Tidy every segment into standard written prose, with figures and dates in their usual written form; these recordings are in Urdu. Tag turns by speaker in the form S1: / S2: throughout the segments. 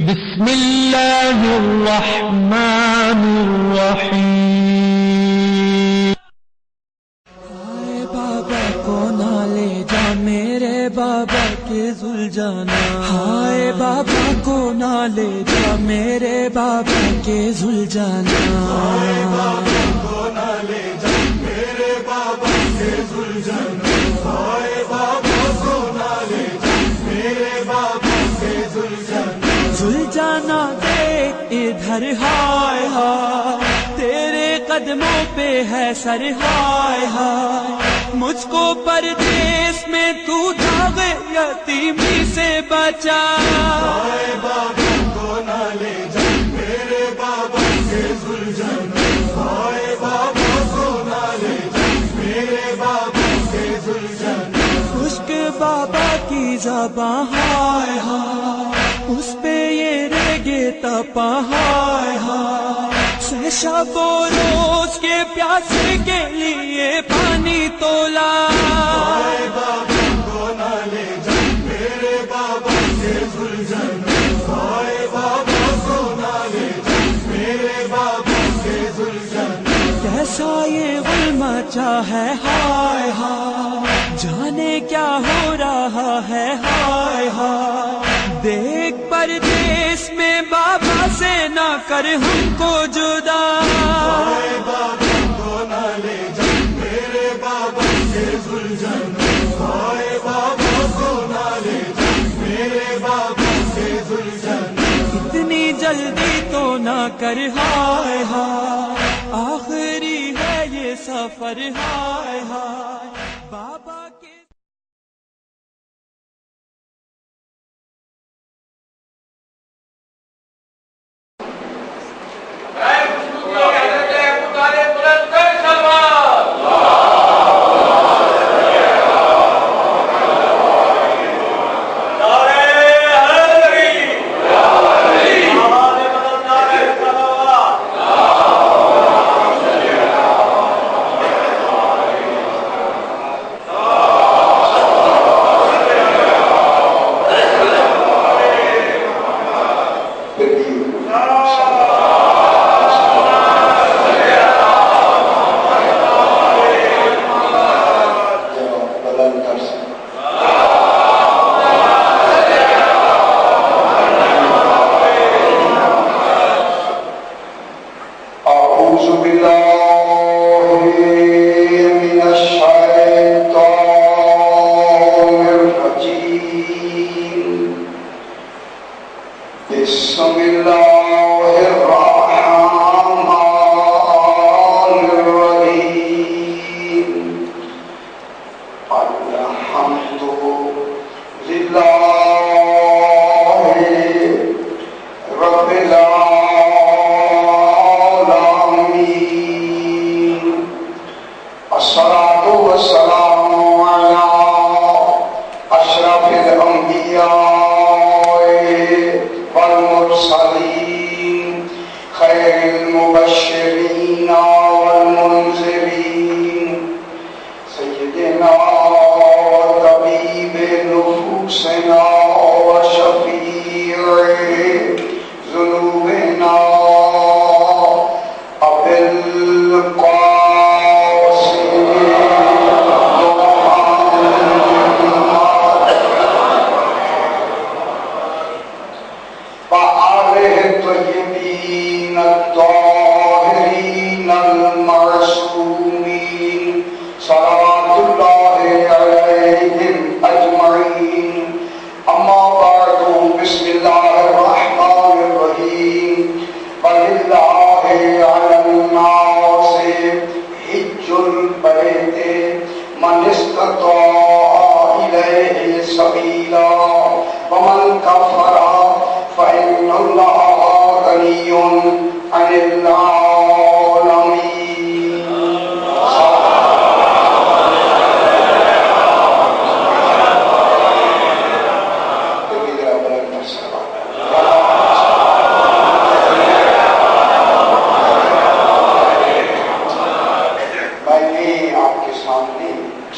S1: بسم اللہ الرحمن الرحیم۔
S2: ہائے بابا کو نہ لے جا میرے بابا کے زلجانا، ہائے بابا کو نہ لے جا میرے بابا کے زلجانا، ہائے بابا کو نہ لے جا میرے بابا کے زلجانا، ہائے بابا کو نہ لے جا میرے بابا کے زلجانا۔ زلجانا دیکھ ادھر ہائے ہائے تیرے قدموں پہ ہے سر ہائے ہائے، مجھ کو پردیس میں تو داغ یتیمی سے بچا، ہائے بابا کو نہ لے جا میرے بابا کے زلجانا، ہائے بابا کو نہ لے جا میرے بابا کے زلجانا۔ خشک بابا کی زباں ہائے ہائے اس پہ یہ رگے تپا ہائے ہائے، شب و روز کے پیاسے کے لیے پانی تولا، ہائے بابا کو نہ لے جا میرے بابا کے زلجانا، ہائے بابا کو نہ لے جا میرے بابا کے زلجانا۔ کیسا یہ غل مچا ہے ہائے ہائے، جانے کیا ہو رہا ہے ہائے ہائے، دیکھ پردیس میں بابا سے نہ کر ہم کو جدا، ہائے بابا کو نہ لے جا میرے بابا کے زلجانا، ہائے بابا کو نہ لے جا میرے بابا کے زلجانا۔ اتنی جلدی تو نہ کر ہائے ہائے، آخری ہے یہ سفر ہائے ہائے بابا کے۔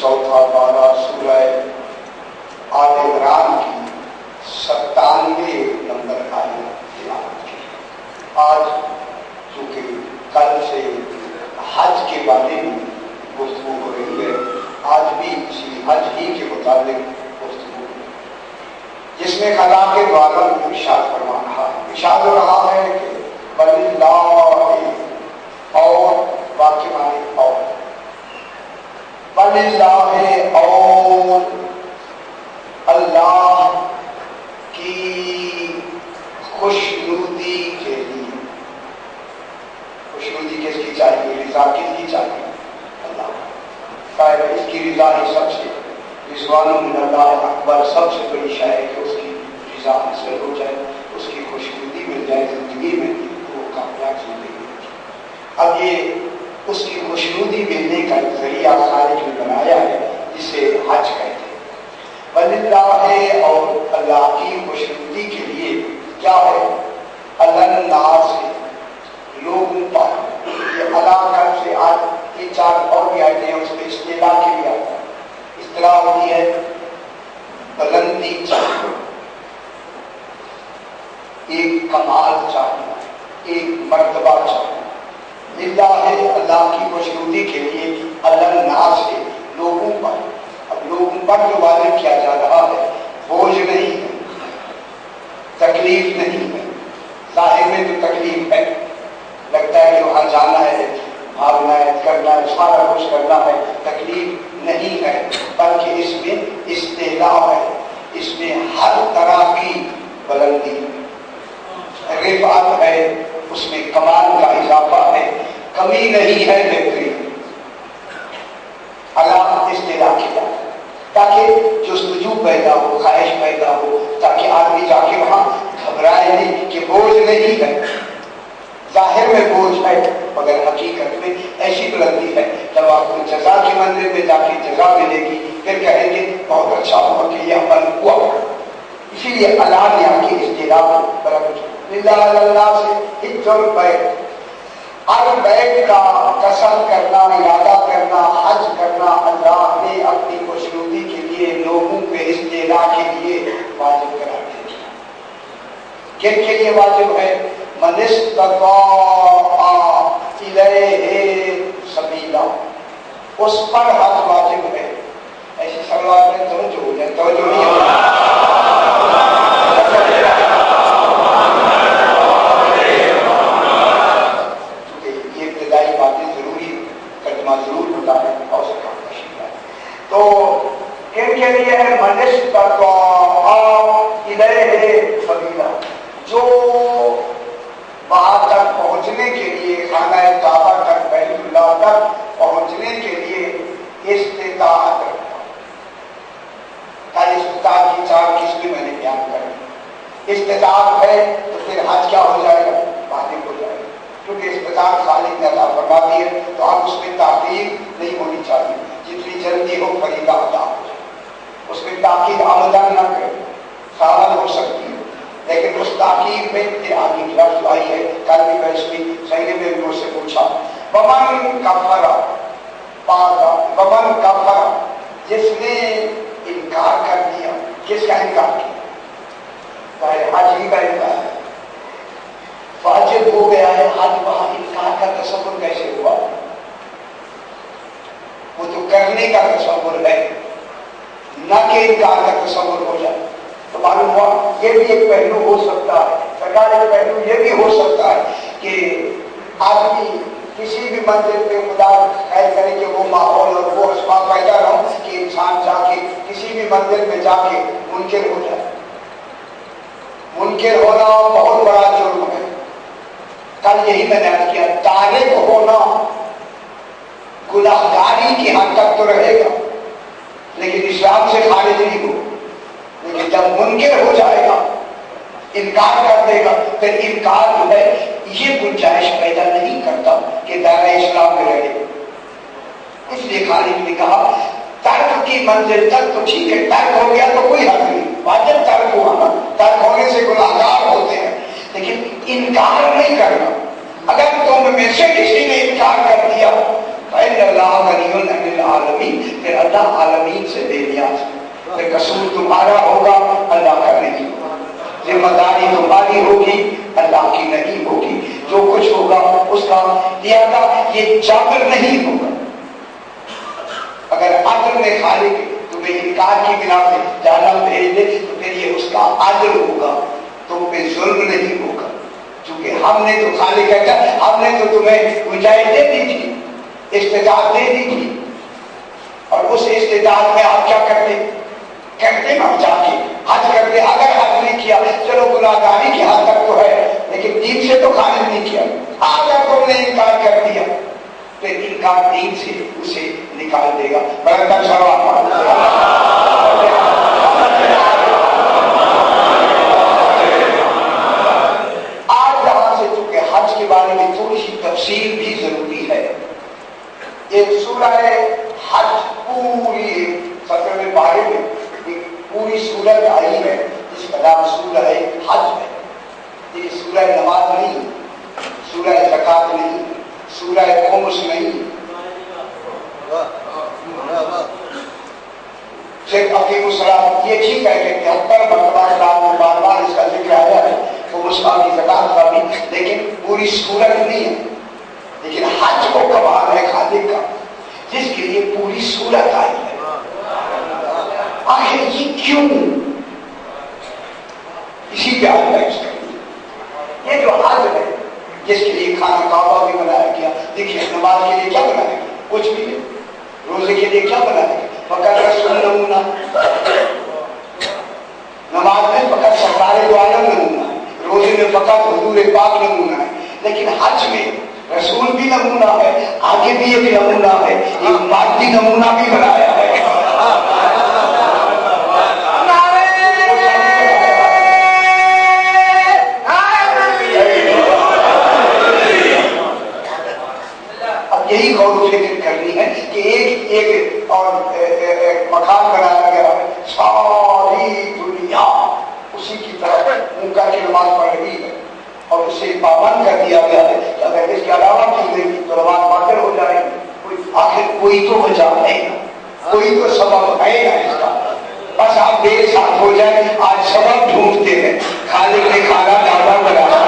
S3: چوتھا پارہ سورہ آل عمران کی 97 نمبر آیت اسی حج ہی کے متعلق گفتگو جس میں خدا کے دوارا ارشاد فرما رہا ہے، ارشاد ہو رہا ہے کہ وَلِلَّهِ اور واقع معنی اور وَلِلَّهِ اور اللہ کی خوشنودی کے لیے، خوشنودی کس کی چاہیے؟ رضا کس کی چاہیے؟ اللہ شاید اس کی رضا ہی سب سے رضوان من اللہ اکبر، سب سے بڑی شے ہے کہ اس کی رضا حاصل ہو جائے، اس کی خوشنودی مل جائے زندگی میں، تو وہ کامیاب زندگی مل جائے۔ اب یہ اس کی خوشنودی ملنے کا ذریعہ خالق نے بنایا ہے جسے حج کہتے ہیں۔ وَلِلَّهِ اور اللہ کی خوشنودی کے لیے کیا ہے؟ اللہ الناس سے لوگوں پر، یہ اللہ کر سے آج تین چار اور بھی آتے ہیں، اس میں اصطلاح کی بھی آتا ہے۔ اصطلاح ہوتی ہے بلندی چاہیے، ایک کمال چاہیے، ایک مرتبہ چاہیے۔ للہ ہے اللہ کی خوشنودی کے لیے، اللہ الناس سے لوگوں پر، اب لوگوں پر جو واجب کیا جا رہا ہے بوجھ نہیں ہے، تکلیف نہیں ہے، ظاہر میں تو تکلیف ہے، لگتا ہے کہ وہاں جانا ہے، بھاگنا ہے، کرنا ہے، سارا کچھ کرنا ہے، تکلیف نہیں ہے، بلکہ اس میں استعلاء ہے، اس میں ہر طرح کی بلندی رفعت ہے، اس میں کمال کا اضافہ ہے، کمی نہیں ہے، بہترین اللہ استعلاء کیا تاکہ جستجو پیدا ہو، خواہش پیدا ہو، تاکہ آدمی جا کے وہاں گھبرائے نہیں کہ بوجھ نہیں ہے، ظاہر میں بوجھ ہے مگر حقیقت میں ایسی بلندی ہے جب آپ کو جزا کی منزل میں جا کے جزا ملے گی پھر کہیں گے بہت اچھا ہوا کہ یہ عمل ہوا۔ اسی لیے اللہ نے آپ کی استعلاء کو برابر کیا۔ للہ اللہ سے حج البیت، البیت کا قصد کرنا، ارادہ کرنا، حج کرنا اللہ نے اپنی خوشنودی کے لیے لوگوں کے استعلاء کے لیے واجب کرا دیا۔ کن کے لیے واجب ہے؟ من استطاع الیہ سبیلا، اس پر حج واجب ہے۔ ایسی سوال میں توجہ ہو جائے، توجہ نہیں ہو یہ ابتدائی باتیں ضروری ترجمہ ضرور ہوتا ہے اور سے کام مشکل ہے۔ تو ان کے لیے ہے من استطاع الیہ سبیلا، جو وہاں تک پہنچنے کے لیے، خانہ کعبہ تک، بیت اللہ تک پہنچنے کے لیے استطاعت رکھتا۔ استطاعت کی چار قسمیں میں نے بیان کر دی۔ استطاعت ہے تو پھر حج کیا ہو جائے گا؟ واجب ہو جائے گا، کیونکہ استطاعت خالق نے عطا فرما دی ہے، تو اب اس میں تاخیر نہیں ہونی چاہیے، جتنی جلدی ہو فریضہ ادا ہو جائے، اس میں تاخیر آمدن نہ کرے، سوال ہو سکتی ہے، لیکن اس تاکید میں پھر آگے کی لفظ آئی ہے، کل بھی میں اس میں سہیلے میں بھی سے پوچھا، ومن کفر ومن کفر، جس نے انکار کر دیا، کس کا انکار کیا؟ حج ہی کا انکار ہے، واجب ہو گیا ہے حج، وہاں انکار کا تصور کیسے ہوا؟ وہ تو کرنے کا تصور ہے، نہ کہ انکار کا تصور ہو جائے۔ تو معلوم ہوا یہ بھی ایک پہلو ہو سکتا ہے، سرکار ایک پہلو یہ بھی ہو سکتا ہے کہ آدمی کسی بھی منزل پہ خدا خیر کرے کہ وہ ماحول اور وہ اسباب پیدا نہ ہو کہ انسان جا کے کسی بھی منزل پہ جا کے منکر ہو جائے۔ منکر ہونا بہت بڑا جرم ہے، کل یہی میں نے عرض کیا، تارک ہونا گناہگاری کی حد تک تو رہے گا لیکن اسلام سے خارج نہیں ہو، لیکن جب منکر ہو جائے گا، انکار کر دے گا، پھر انکار جو ہے یہ گنجائش پیدا نہیں کرتا کہ دائرہ اسلام میں رہے۔ اس لیے خالق نے کہا ترک کی منزل تک تو ٹھیک ہے، ترک ہو گیا تو کوئی حق نہیں، واجب ترک ہوا نا، ترک ہونے سے گناہگار ہوتے ہیں، لیکن انکار نہیں کرنا۔ اگر تم میں سے کسی نے انکار کر دیا فإن اللہ غنی عن العالمین، پھر اللہ عالمین سے بے نیاز ہے، پھر قصور تمہارا ہوگا، اللہ کا نہیں ہوگا، ذمہ داری تمہاری ہوگی، اللہ کی نہیں ہوگی، جو کچھ ہوگا اس کا لہذا یہ جابر نہیں ہوگا۔ اگر عدل میں خالق انکار کی بنا پہ جہنم بھیج دے تو پھر یہ اس کا عدل ہوگا، تم پہ ظلم نہیں ہوگا، کیونکہ ہم نے تو خالق کہتا ہم نے تو تمہیں گنجائش دے دی تھی، استطاعت دے دی تھی، اور اس استطاعت میں آپ کیا کرتے ہم جا کے حج کرتے، اگر حج نہیں کیا چلو گناہگاری کی حد تک تو ہے، لیکن دین سے تو خارج نہیں کیا، اگر تم نے انکار کر دیا پھر انکار دین سے اسے نکال دے گا۔ برکت سوال آج یہاں سے چونکہ حج کے بارے میں تھوڑی سی تفصیل بھی ضروری ہے، ایک سورہ حج پوری 17ویں پارے میں پوری سورت آئی ہے جس کا نام سورہ حج ہے۔ یہ سورہ نماز نہیں، سورہ زکات نہیں، سورہ خمس نہیں، شیخ عقیم السلام یہ ٹھیک ہے کہ 73 مرتبہ قرآن میں بار بار اس کا ذکر آیا ہے خمس کا بھی زکات کا بھی، لیکن پوری سورت نہیں ہے۔ لیکن حج کو کمال ہے خالق کا جس کے لیے پوری سورت آئی ہے۔ آخر یہ کیوں؟ اسی پہ آج بحث کریں۔ یہ جو حج ہے جس کے لیے خانہ کعبہ بھی بنایا گیا، دیکھیے نماز کے لیے کیا بنایا گیا؟ کچھ بھی نہیں۔ روزے کے لیے کیا بنایا گیا؟ فقط رسول نمونہ، نماز میں فقط سرکار دو عالم نمونہ ہے، روزے میں فقط حضور پاک نمونہ ہے، لیکن حج میں رسول بھی نمونہ ہے، آگے بھی ایک نمونہ ہے، ایک مادی نمونہ بھی بنایا ہے۔ یہی غور و فکر کرنی ہے کہ ایک اور مکان بنایا گیا ہے، ساری دنیا اسی کی طرف منہ کر کے نماز پڑھ رہی ہے، اور اسے پابند کر دیا گیا ہے کہ اگر اس کے علاوہ چیزیں تو نماز باطل ہو جائے گی۔ آخر کوئی تو وجہ ہے نا، کوئی تو سبب ہے نا اس کا، بس آپ دیر ساتھ ہو جائیں، آج سبب ڈھونڈتے ہیں، خالق نے کھانا ڈالا بنایا۔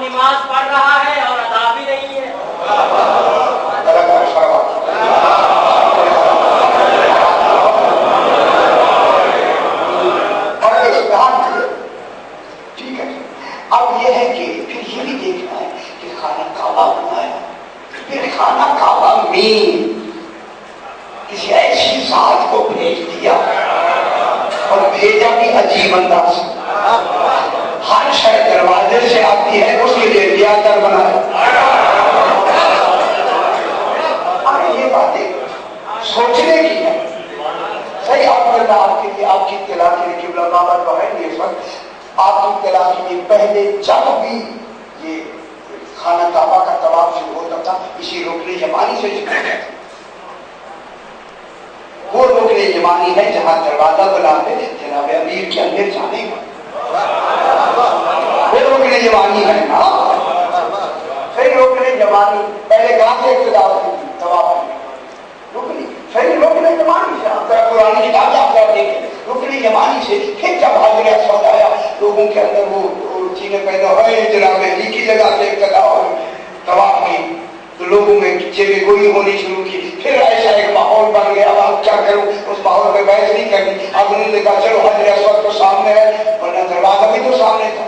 S4: نماز پڑھ رہا ہے اور ادا بھی نہیں ہے۔
S3: ٹھیک ہے، اب یہ ہے کہ پھر یہ بھی دیکھنا ہے کہ خانہ کعبہ بنایا، پھر خانہ کعبہ میں کسی ایسی ذات کو بھیج دیا، اور بھیجا بھی عجیب انداز، ہر شے دروازے سے آتی ہے اس کے لیے لیادر بنایا۔ اب یہ باتیں سوچنے کی ہے، صحیح آپ نے آپ کے لیے آپ کی اطلاع کے لیے قبلہ بابا جو ہے یہ وقت آپ کی اطلاع کے لیے پہلے جب بھی یہ خانہ کعبہ کا طواف شروع ہوتا تھا اسی رکن یمانی سے شروع ہوتا تھا۔ وہ رکن یمانی ہے جہاں دروازہ بنا ہے جناب امیر کے اندر جانے کا، وہ رکن یمانی ہے نا۔ صحیح رکن یمانی پہلے کہاں سے ابتدا ہوتی تھی؟ طواف رکنی، صحیح رکن یمانی سے آپ قرآن کتاب آپ دیکھیں، رکن یمانی سے پھر جب حجر اسود آیا لوگوں کے اندر وہ چیزیں پیدا ہوئے، جناب علی کی جگہ سے ابتدا ہوئی طواف کی، تو لوگوں میں چیزیں گوئی ہونی شروع کی، پھر ایسا ایک ماحول بن گیا۔ اب آپ کیا کروں، اس ماحول میں بحث نہیں کرنی، اب انہوں نے کہا چلو حجر اسود تو سامنے ہے، ورنہ دروازہ بھی تو سامنے تھا،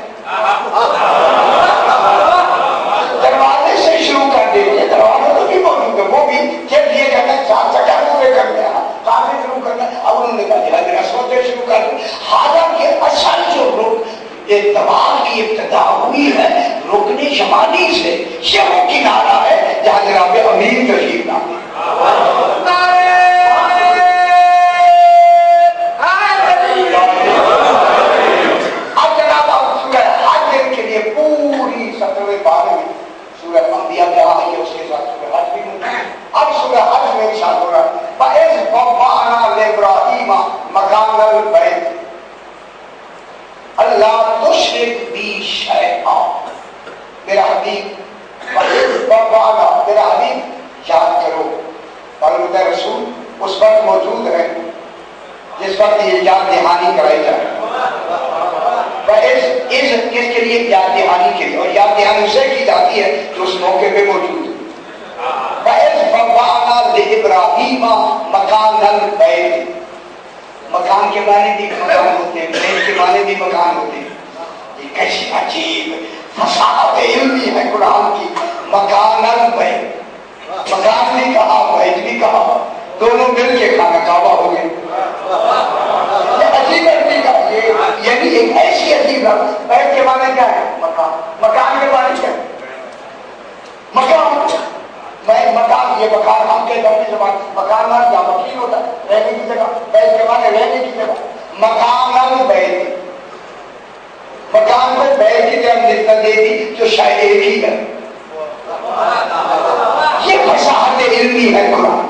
S3: دروازے سے شروع کر دیتے، دروازہ تو بھی موجود ہے، وہ بھی جب یہ کہنا ہے 4 چکر پورے کرنے ہیں، کہاں سے شروع کرنا ہے؟ اب انہوں نے کہا حجر اسود سے شروع کر دیں، حالانکہ اصل جو طواف کی ابتدا ہوئی ہے رکن یمانی سے، یہ وہ کنارہ ہے جہاں جناب امیر تشریف لاتے ہیں۔ اب جناب سورہ حج کے لیے پوری 17ویں پارے میں سورہ انبیاء میں آئی ہے، اس کے ساتھ سورہ حج بھی ہوئی ہے۔ اب سورہ حج میں ارشاد ہو رہا ہے وَإِذْ بَوَّأْنَا لِإِبْرَاهِيمَ مَكَانَ الْبَيْتِ اللہ تشرک بی شیئا، میرا حبیب میرا حبیب یاد کرو، معلوم ہے رسول اس وقت موجود ہے جس وقت یہ یاد دہانی کرائی جائے. اس کے لیے یاد دہانی کے لیے، اور یاد دہانی اسے کی جاتی ہے جو اس موقع پہ موجود ہے. ابراہیم مکان البیت، مکان کے معنی بھی مکان ہوتے ہیں، بیت کے معنی بھی مکان ہوتے ہیں. یہ کیسی عجیب فصاحت علمی ہے قرآن کی. مکان البیت، مکان بھی کہا بیت بھی کہا، دونوں مل کے کھانا کعبہ ہو گئے. یہ عجیب عربی کا یعنی ایک ایسی عجیب ہے. بیت کے معنی کیا ہے؟ مکان. مکان کے معنی کیا ہے؟ مکان. میں مکان، یہ مکان ہم کے اپنی زبان مکان یا مکین ہوتا ہے رہنے کی جگہ، بیت کے معنی رہنے کی جگہ. مکان البیت، مکان کو بیت کی طرف نسبت دے دی جو شاید ایک ہی ہے. یہ فصاحت علمی ہے قرآن.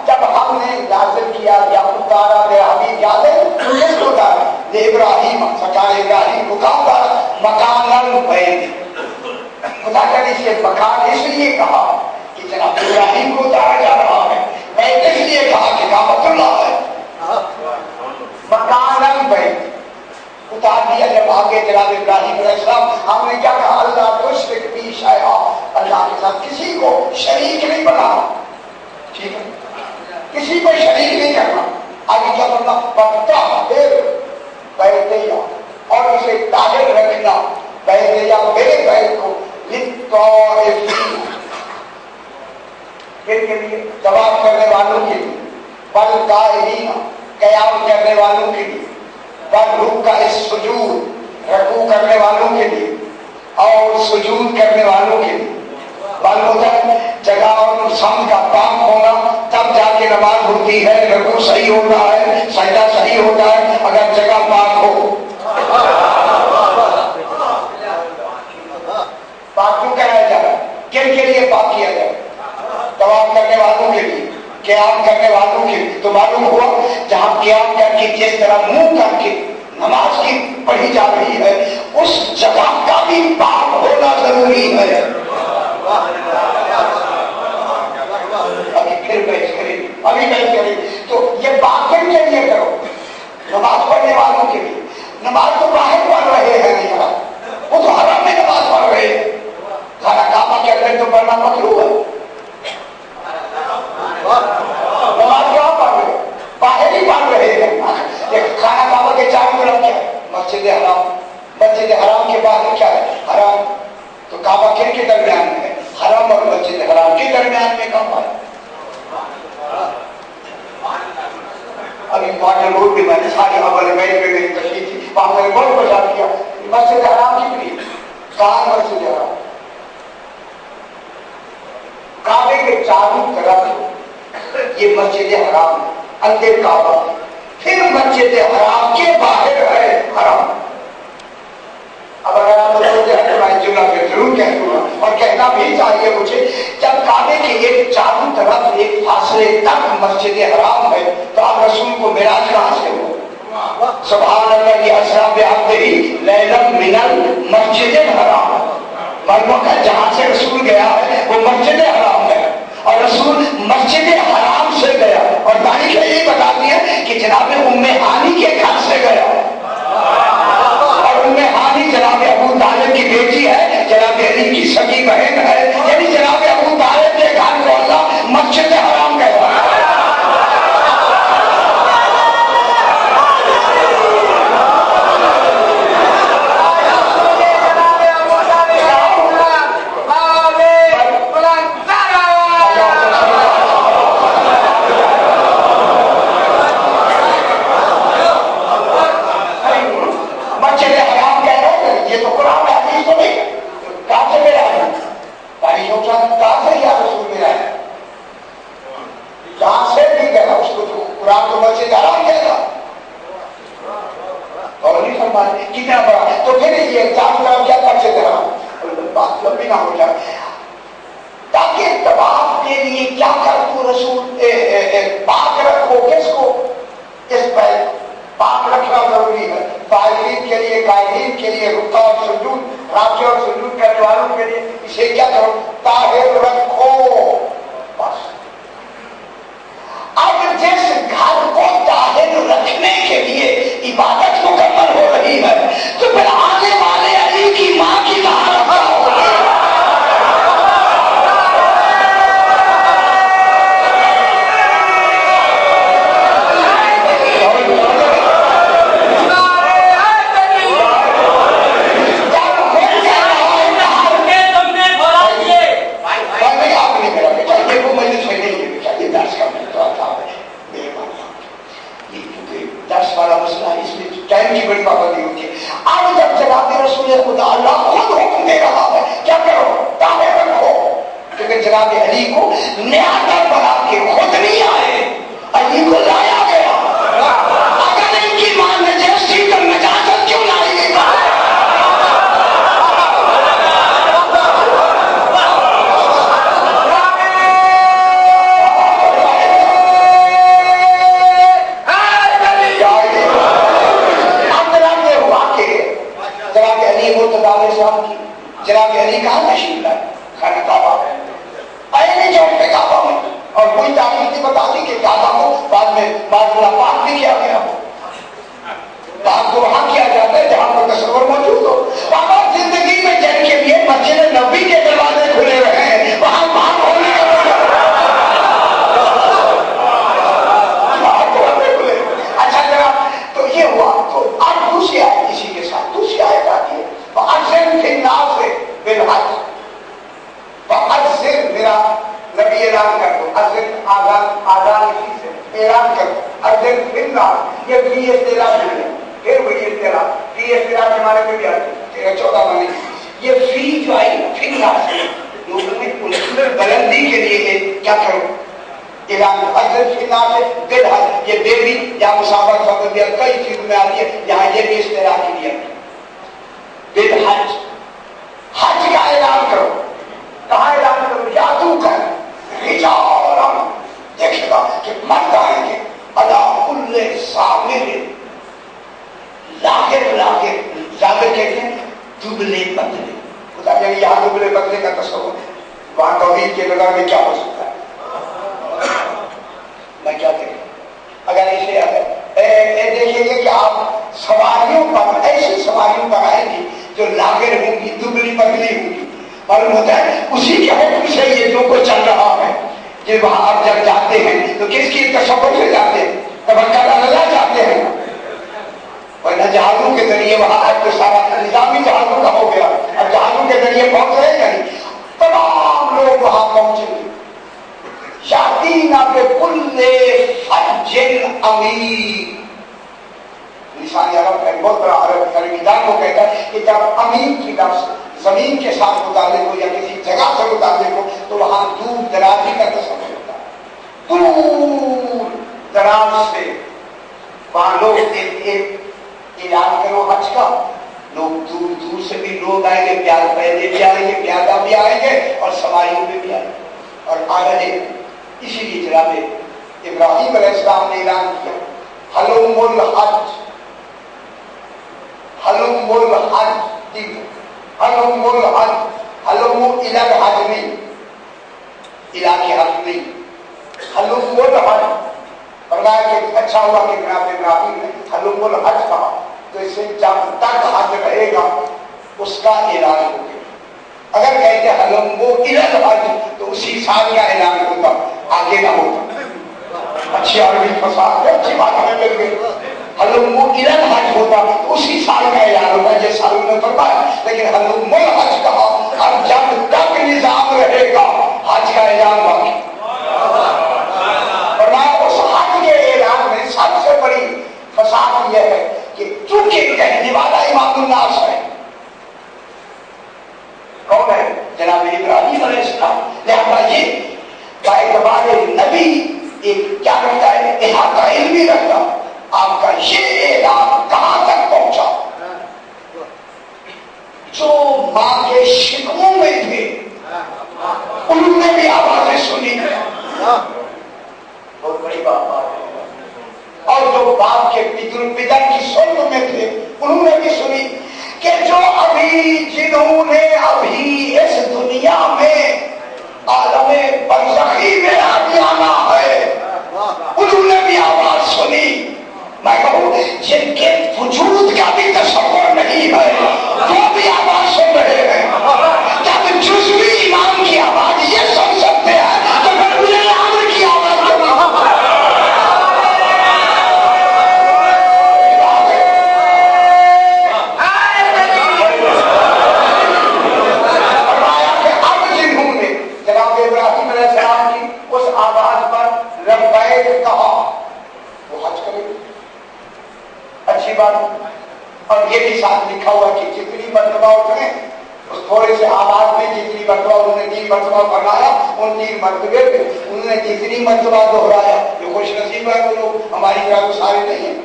S3: جب ہم نے لازم کیا یا اتارا میرا حبیب یاد ہے کس کو اتارا؟ ابراہیم، سرکار ابراہیم کو کہاں اتارا؟ مکان البیت. خدا کا اسے مکان اس لیے کہا کہ جناب ابراہیم کو اتارا جا رہا ہے، بیت اس لیے کہا کہ کعبۃ اللہ ہے. مکان البیت اتار دیا. جب آگے جناب ابراہیم علیہ السلام، ہم نے کیا کہا؟ اللہ تشرک بی شیئا، اللہ کے ساتھ کسی کو شریک نہیں بنانا. ٹھیک ہے، کسی کو شریک نہیں کرنا. آگے کیا کرنا؟ فطہر بیتیا، اور اسے طاہر رکھنا بیتیا میرے بیت کو للطائفین، کن کے لیے؟ طواف کرنے والوں کے لیے، والقائمین قیام کرنے والوں کے لیے، والرکع السجود رکوع کرنے والوں کے لیے، اور سجود کرنے والوں کے لیے. معلوم ہوتا ہے جگہ اور سمت کا پاک ہونا تب جا کے نماز ہوتی ہے. رکوع صحیح ہوتا ہے، سجدہ صحیح ہوتا ہے اگر جگہ پاک ہو. پاک کیوں کہا جائے؟ کن کے لیے پاک کیا جائے؟ طواف کرنے والوں کے لیے، قیام کرنے والوں کے لیے. تو معلوم ہوا جہاں قیام کر کے جس طرح منہ کر کے نماز کی پڑھی جا رہی ہے اس جگہ کا بھی پاک ہونا ضروری ہے. ابھی پھر بحث کریں، ابھی بحث کریں. تو یہ بات کن کے لیے کرو؟ نماز پڑھنے والوں کے لیے. نماز تو باہر پڑھ رہے ہیں نہیں یار، وہ تو حرم میں نماز پڑھ رہے ہیں. کھانا کعبہ کے اندر تو پڑھنا مکروہ ہے. نماز کہاں پڑھ رہے ہیں؟ باہر ہی پڑھ رہے ہیں. کھانا کعبہ کے چاروں طرف کیا ہے؟ مسجد حرام. مسجد حرام کے باہر کیا ہے؟ حرام. تو کعبہ کن کے درمیان میں ہے؟ حرم اور مسجد حرام کے درمیان میں کعبہ ہے. ابھی واٹر روڈ بھی میں نے ساری اول بیت میں میری تشریح تھی، وہاں میں نے بہت پریشان کیا. مسجد حرام کی بھی کہاں مسجد حرام؟ کعبے کے چاروں طرف یہ مسجد حرام ہے، اندر کعبہ. پھر مسجد حرام کے باہر ہے حرم. اب اگر آپ جملہ پھر ضرور کہہ دوں گا اور کہنا بھی چاہیے مجھے. جب کعبے کے ایک چاروں طرف ایک فاصلے تک مسجد حرام ہے تو آپ رسول کو معراج کہاں سے ہو؟ سبحان اللہ کی اسریٰ بعبدہ لیلا من المسجد الحرام. معلوم ہے جہاں سے رسول گیا ہے وہ مسجد حرام ہے اور رسول مسجد حرام سے گیا. اور تاریخ یہ بتاتی ہے کہ جناب ام ہانی کے گھر سے گیا. اور ام ہانی جناب ابو طالب کی بیٹی ہے، جناب علی کی سگی بہن ہے. یعنی جناب ابو طالب کے گھر کو اللہ مسجد حرام کہتا ہے. کتنا بڑا. تو پھر یہ چاروں طرف کیا مسجد حرام. بات لمبی نہ ہو جائے تاکہ طواف کے لیے کیا کر تو رسول پاک رکھو. کس کو؟ اس پر پاک رکھنا ضروری ہے. فائلین کے لیے، قائمین کے لیے، رکوع اور سجود، راکع اور سجود کرنے والے کے لیے اسے کیا کرو؟ طاہر رکھو بس. اب جس گھر کو طاہر رکھنے کے لیے عبادت مکمل ہو رہی ہے تو پھر آنے والے علی کی ماں کی طہارت کیا ہوگی؟ ٹائم کی بڑی پابندی ہوتی ہے. اب جب جناب رسول خدا اللہ خود حکم دے رہا ہے کیا کرو؟ طاہر رکھو. کیونکہ جناب علی کو نیادر بنا کے خود نہیں آئے، علی کو لایا گیا. اگر ان کی ماں نجاسی تو نجاست کیوں لائی گئی؟ جناب علی کہاں تشریف لائے؟ خانہ کعبہ پہلے چوک پہ کعبہ میں، اور کوئی تعریف نہیں بتا دی کہ کعبہ کو بعد میں پاک بھی کیا گیا ہو. پاک کو وہاں کیا جاتا ہے جہاں پر تصور موجود ہو. وہاں زندگی میں جن کے لیے مسجد نبوی کے دروازے کھلے رہے ہیں وہاں پاک ہونے کا اچھا جناب. تو یہ ہوا. تو اب دوسری آیت اسی کے ساتھ دوسری آیت آتی ہے فَأَذِّن فِي النَّاسِ بِالْحَجِّ. فَأَذِّن میرا نبی اعلان کر دو. اذن آذان اسی سے اعلان کر دو. اذن فی الناس یہ فی اصطلاح نہیں ہے. پھر وہی اصطلاح فی اصطلاح کے معنی میں بھی آتی ہے 13-14 معنی. یہ فی جو آئی فی الناس لوگوں میں بلندی کے لیے کیا کرو اعلان. اذن فی الناس بالحج یہ بے بھی یا مسافر فقط یا کئی چیزوں میں آتی ہے. یہاں یہ بھی اصطلاح کے لیے بالحج حج کا اعلان کرو. کہاں اعلان کرو؟ یادو کر رجالا دیکھے گا کہ مرد آئیں گے علی کل ضامر لاغر کہتے ہیں دبلے پتلے. خدا جب یہاں دبلے پتلے کا تصور ہے وہاں توحید کے بغیر میں کیا ہو سکتا ہے؟ میں کیا کہوں اگر اسے دیکھیں گے کہ آپ سواریوں پر ایسی سواریوں پر آئیں گی جو لاغر ہوں گی دبلی پتلی ہوں گی. معلوم ہوتا ہے اسی کے حکم سے یہ جو کچھ چل رہا ہے کہ وہاں آپ جب جاتے ہیں تو کس کی تصور سے جاتے ہیں؟ توکل اللہ جاتے ہیں. ورنہ جہازوں کے ذریعے وہاں آج تو سارا نظامی جہازوں کا ہو گیا. اب جہازوں کے ذریعے پہنچ رہے ہیں تمام لوگ وہاں پہنچیں گے. یاتینا بکل فج عمیق. لسان عرب کا بہت بڑا عرب عربی دان کو کہتا ہے کہ جب عمیق کی لفظ زمین کے ساتھ متعلق ہو یا کسی جگہ سے متعلق ہو تو وہاں دور درازی کا تصور ہوتا ہے. دور دراز سے وہاں لوگ اعلان کرو حج کا. لوگ دور دور سے بھی لوگ آئیں گے. پہلے بھی آئیں گے, پیادہ بھی آئیں گے اور سواریوں میں بھی آئیں گے اور آ رہے ہیں. اسی لیے جناب ابراہیم علیہ السلام نے اعلان کیا حلم الحج حلم الحج حلم الحج حلم الى الحج نہیں الہ کے حج نہیں حلم الحج. فرمایا کہ اچھا ہوا کہ جناب ابراہیم نے حلم الحج کہا تو اس سے جب تک حج رہے گا اس کا اعلان ہو گیا. اگر کہتے حلم وہ الى الحج تو اسی سال کا اعلان ہوتا آگے نہ ہوتا. اچھی عربی فصاحت ہے, اچھی بات ہمیں مل گئی. حلم الى الحج ہوتا تو اسی سال کا اعلان ہوتا ہے جس سال نے فرمایا. لیکن حلم الحج کہا اب جب تک نظام رہے گا حج کا اعلان باقی. فرمایا اس حج کے اعلان میں سب سے بڑی فصاحت یہ ہے کہ چونکہ کہنے والا امام الناس ہے. کون ہے؟ جناب ابراہیم علیہ السلام. لہذا یہ باعتبار نبی ایک کیا رکھتا ہے, احاطہ علمی رکھتا. آپ کا یہ اعلان کہاں تک پہنچا؟ جو ماں کے شکموں میں تھے انہوں نے بھی آوازیں سنی. بہت بڑی بات ہے. اور جو باپ کے پدر کی صلب میں تھے انہوں نے بھی سنی کہ جو ابھی جنہوں نے ابھی اس دنیا میں عالم برزخی میں ابھی آنا ہے، انہوں نے بھی آواز سنی. میں کہوں جن کے وجود کا بھی تصور نہیں ہے وہ بھی آواز سن رہے ہیں. جب جزوی ایمان کی آواز یہ سن سکتے ہیں تو پھر انہیں عامر کی آواز کیوں نہ ہو؟ فرمایا کہ اب جنہوں نے جناب ابراہیم علیہ السلام کی اس آواز پر لبیک کہا وہ حج کرے. اچھی بات. اور یہ بھی ساتھ لکھا ہوا کہ جتنی مرتبہ اٹھیں اس تھوڑے سے آواز میں جتنی مرتبہ انہوں نے 3 مرتبہ فرمایا ان 3 مرتبے پہ انہوں نے جتنی مرتبہ دہرایا. یہ خوش نصیب ہے وہ لوگ، ہماری طرح تو سارے نہیں ہیں.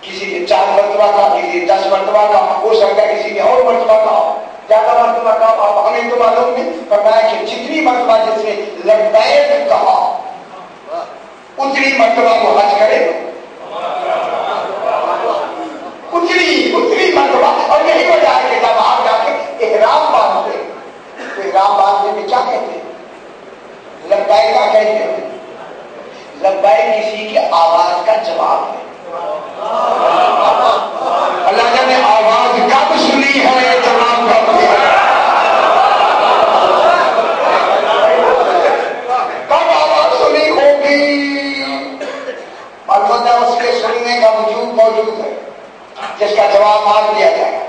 S3: کسی نے 4 مرتبہ کہا، کسی نے 10 مرتبہ کہا، ہو سکتا ہے کسی نے اور مرتبہ کہا، زیادہ مرتبہ کہا. اب ہمیں تو معلوم نہیں. فرمایا کہ جتنی مرتبہ جس نے لبیک کہا اتنی مرتبہ وہ حج کرے، اتنی مرتبہ. اور یہی وجہ ہے کہ جب آپ جا کے احرام باندھتے تو احرام باندھنے میں کیا کہتے ہیں؟ لبیک کا کہتے ہیں. لبیک کسی کی آواز کا جواب ہے. اللہ نے آواز کب سنی ہے جواب کب دیا. کب آواز سنی ہوگی؟ معلوم ہے اس کے سننے کا وجود موجود ہے جس کا جواب مار دیا جائے گا.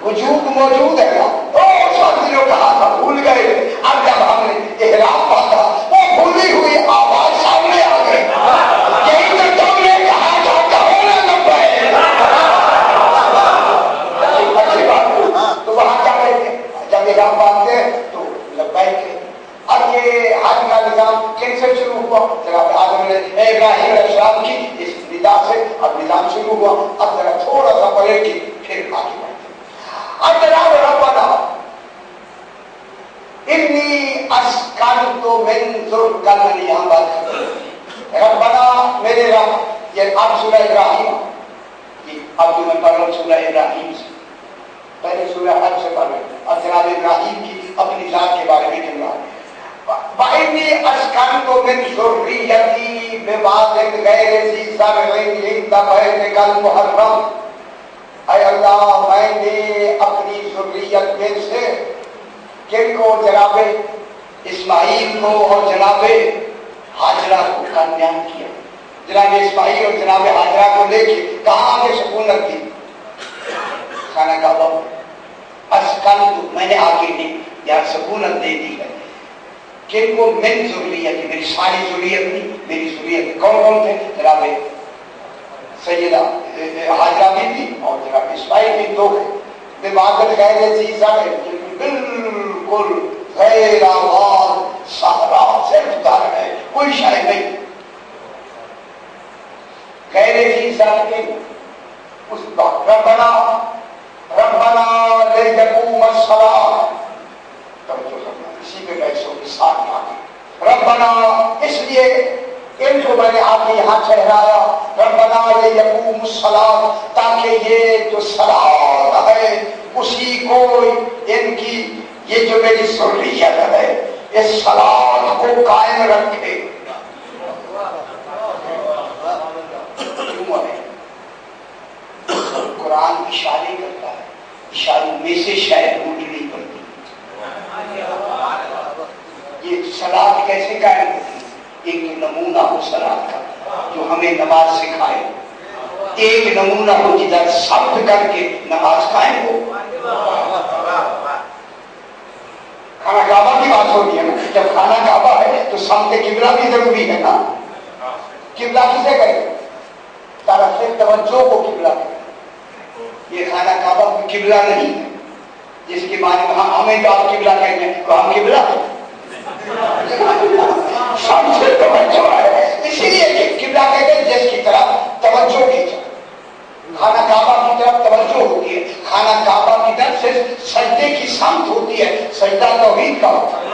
S3: وجود موجود ہے نا. اس وقت جو کہا تھا بھول گئے. اب جب ہم نے احرام باندھا وہ بھولی ہوئی آواز سامنے آ گئی. یہی تو تم نے کہا تھا کہو نہ لبیک. اچھی بات. تو وہاں کیا کہتے ہیں جب احرام باندھتے ہیں تو لبیک. اب یہ حج کا نظام کن سے شروع ہوا؟ جناب آدم ابراہیم علیہ السلام کی اس ندا سے اب نظام شروع ہوا. اب ذرا تھوڑا سا پلٹ کے پھر آگے بڑھتے. اب جناب ربنا انی اسکنت من ذریتی، یہاں بات کرتے ہیں ربنا میرے رب. یہ اب سورہ ابراہیم، یہ اب جو میں پڑھ رہا ہوں سورہ ابراہیم سے، پہلے سورہ حج سے پڑھ رہا ہوں. اب جناب ابراہیم کی اپنی ذات کے بارے میں کہہ رہا ہے. وَإِنِّي أَسْكَنْتُ مِنْ ذُرِّيَّتِي بِوَادٍ غَيْرِ ذِي زَرْعٍ عِندَ بَيْتِكَ الْمُحَرَّمِ. اے اللہ میں نے اپنی ذریت میں سے کن کو؟ جناب اسماعیل کو اور جناب ہاجرہ کو کنیان کیا. جناب اسماعیل اور جناب ہاجرہ کو لے کے کہاں آگے سکونت دی؟ خانہ کعبہ. اسکنت میں نے آگے دی یا سکونت دے دی ہے. کن کو؟ من ذریت، میری ساری ذریت نہیں، میری ذریت کون کون تھے؟ جناب سیدہ ہاجرہ بھی تھی اور جناب اسماعیل بھی. 2 بے وادٍ غیر ذی زرع، بالکل غیر آباد صحرا، صرف در ہے، کوئی شے نہیں. غیر ذی زرع اس وقت ربنا لیقوم الصلاۃ. اسی کے پیسوں کے ساتھ آگے ربنا، اس لیے ان کو میں نے آپ کے یہاں ٹھہرایا. ربنا لیقوم الصلاۃ، تاکہ یہ جو صلاۃ ہے اسی کو ان کی یہ جو میری ذریت ہے اس صلاۃ کو قائم رکھے. قرآن اشارے کرتا ہے، اشاروں میں سے شاید ڈھونڈنی پڑتی. یہ صلاۃ کیسے قائم ہوتی ہے؟ ایک نمونہ ہو صلاۃ کا جو ہمیں نماز سکھائے. ایک نمونہ ہو جدھر ثبت کر کے نماز قائم ہو. خانہ کعبہ کی بات ہوتی ہے نا. جب خانہ کعبہ ہے تو سمت قبلہ بھی ضروری ہے نا. قبلہ کسے کہتے ہیں؟ طرف توجہ کو قبلہ کہتے ہیں. یہ خانہ کعبہ قبلہ نہیں ہے جس کی معنی ہمیں جو آپ قبلہ کہتے ہیں تو ہم قبلہ سب سے توجہ ہے. اسی لیے قبلہ کہتے ہیں جس کی طرف توجہ کی جائے. خانہ کعبہ کی طرف توجہ ہوتی ہے. خانہ کعبہ کی طرف سے سجدے کی سمت ہوتی ہے. سجدہ توحید کا ہوتا ہے.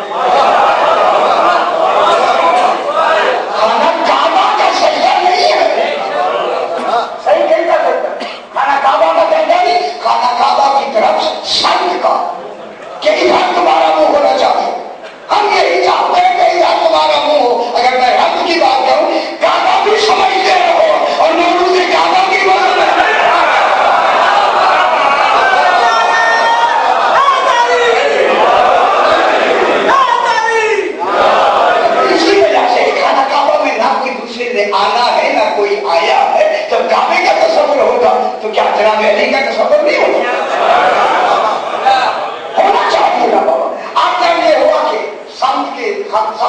S3: خانہ کعبہ کا سجدہ نہیں ہے. صحیح کہتا ہے خانہ کعبہ کا سجدہ نہیں. خانہ کعبہ کی طرف سمت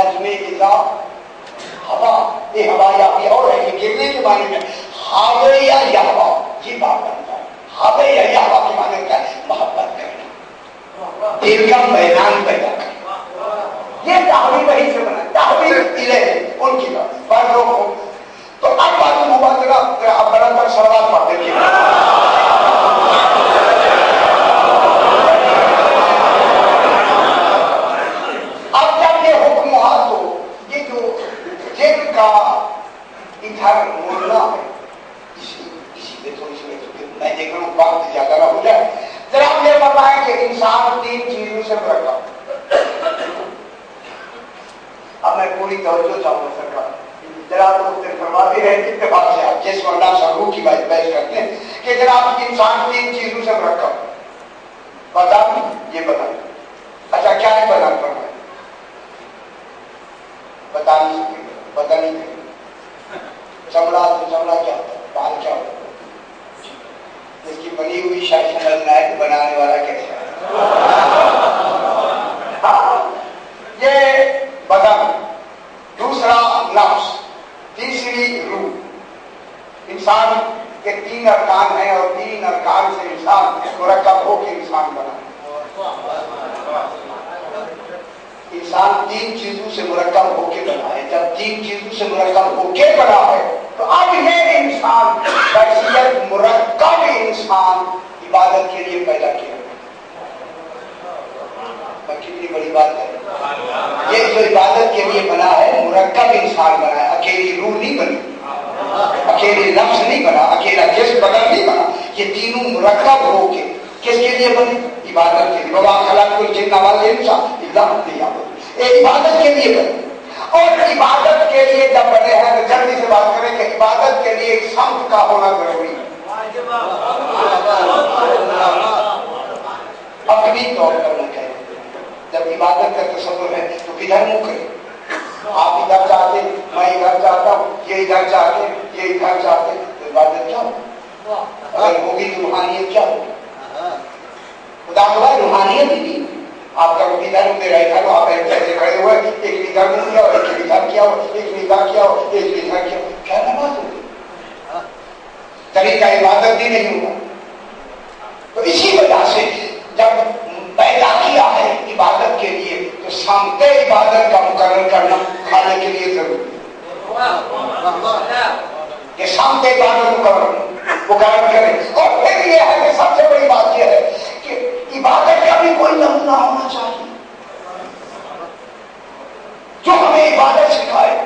S3: نجم اذا ہوا، یہ ہوا یا اور ہے، یہ گرنے کے معنی میں ہاوے یا یہوا، یہ بات بنتا ہے. ہاوے یا یہوا کے معنی کیا ہے؟ محبت کرنا، دل کا میدان پیدا کرنا. یہ تحویل وہی سے بنا، تحویل الہ ان کی طرف بڑوں کو. تو اب بات مبادلہ اب بڑا کر سوال پڑھتے ہیں. اب جب یہ حکم ہوا تو یہ جو جن کا ادھر مڑنا ہے، اسی پہ تھوڑی سی میں دیکھ رہا ہوں وقت زیادہ نہ ہو جائے. ذرا یہ بتائیں کہ انسان 3 چیزوں سے مرکب. اب میں پوری توجہ چاہوں گا سرکار، جناب مختلف فرما بھی رہے اتفاق سے آپ جس ورنہ روح کی بحث کرتے ہیں کہ جناب انسان 3 چیزوں سے مرکب. بتا یہ بتائیں. اچھا کیا ہے بتا فرمائے؟ بتا نہیں سکتے، پتہ نہیں کریں. چمڑا تو چمڑا کیا ہوتا ہے، بال کیا ہوتا ہے، اس کی بنی ہوئی شاید سمجھنا ہے کہ بنانے والا کیسا ہے. یہ بدن، دوسرا نفس، تیسری روح. انسان کے 3 ارکان ہیں اور 3 ارکان سے انسان مرکب ہو کے انسان بنا. انسان 3 چیزوں سے مرکب ہو کے بنا ہے. جب 3 چیزوں سے مرکب ہو کے بنا ہے تو اب یہ انسان بحیثیت مرکب انسان عبادت کے لیے پیدا کیا. کتنی بڑی بات ہے. یہ جو عبادت کے لیے بنا ہے مرکب انسان بنا ہے. اکیلی روح نہیں بنی، اکیلی نفس نہیں بنا، اکیلا جسم بدن نہیں بنا. یہ تینوں مرکب ہو کے کس کے لیے بنے؟ عبادت کے لیے. وما خلقت الجن والانس الا ليعبدون. عبادت کے لیے بنے. اور عبادت کے لیے جب بنے ہیں تو جلدی سے بات کریں کہ عبادت کے لیے ایک سمت کا ہونا ضروری ہے. اپنی طور پر نہ کریں. جب عبادت کا تصور ہے تو کدھر منہ کریں؟ آپ ادھر چاہتے، میں ادھر چاہتا ہوں، یہ ادھر چاہتے، یہ ادھر چاہتے، تو عبادت کیا ہو؟ اگر ہوگی تو روحانیت کیا ہوگی؟ خدا خدا روحانیت ہی نہیں. آپ کا ادھر ادھر تو آپ ایسے کھڑے ہوئے، ایک ادھر کیا ہو، ایک ادھر کیا ہو، ایک ادھر کیا ہو، ایک ادھر کیا ہو، کیا نماز ہوگی؟ طریقہ عبادت بھی نہیں ہوگا. تو اسی وجہ سے جب پیدا کیا ہے عبادت کے لیے تو سامتے عبادت کا مقرر کرنا کھانے کے لیے ضروری ہے. کہ سامتے عبادت مقرر کریں. اور پھر یہ ہے کہ سب سے بڑی بات یہ ہے کہ عبادت کا بھی کوئی نمونہ ہونا چاہیے جو ہمیں عبادت سکھائے.